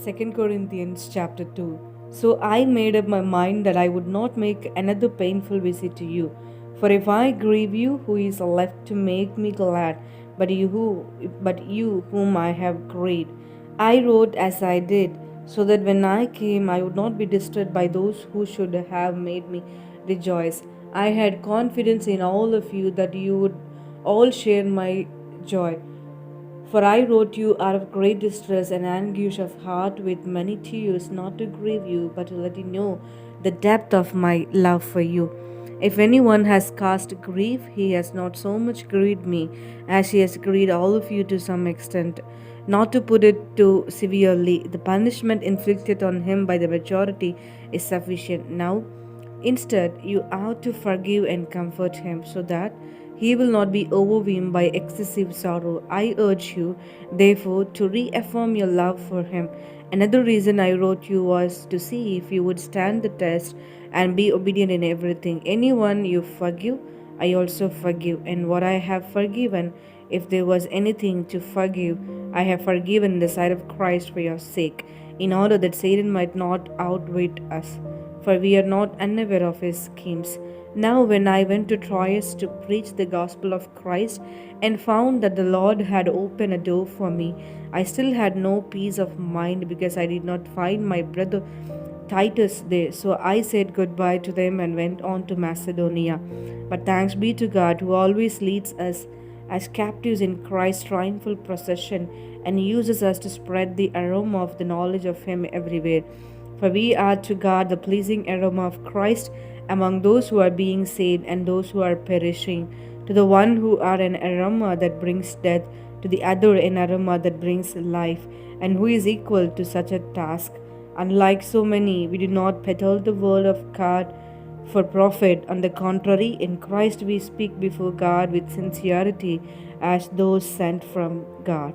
2 Corinthians chapter 2. So I made up my mind that I would not make another painful visit to you. For if I grieve you, who is left to make me glad, but you whom I have grieved? I wrote as I did, so that when I came I would not be disturbed by those who should have made me rejoice. I had confidence in all of you that you would all share my joy. For I wrote you out of great distress and anguish of heart with many tears, not to grieve you, but to let you know the depth of my love for you. If anyone has caused grief, he has not so much grieved me as he has grieved all of you to some extent. Not to put it too severely, the punishment inflicted on him by the majority is sufficient. Now, instead, you ought to forgive and comfort him so that he will not be overwhelmed by excessive sorrow. I urge you, therefore, to reaffirm your love for him. Another reason I wrote you was to see if you would stand the test and be obedient in everything. Anyone you forgive, I also forgive. And what I have forgiven, if there was anything to forgive, I have forgiven in the sight of Christ for your sake, in order that Satan might not outwit us, for we are not unaware of his schemes. Now, when I went to Troas to preach the gospel of Christ and found that the Lord had opened a door for me, I still had no peace of mind because I did not find my brother Titus there. So I said goodbye to them and went on to Macedonia. But thanks be to God who always leads us as captives in Christ's triumphal procession and uses us to spread the aroma of the knowledge of Him everywhere. For we are to God the pleasing aroma of Christ among those who are being saved and those who are perishing. To the one who are an aroma that brings death, to the other an aroma that brings life, and who is equal to such a task. Unlike so many, we do not peddle the word of God for profit. On the contrary, in Christ we speak before God with sincerity as those sent from God.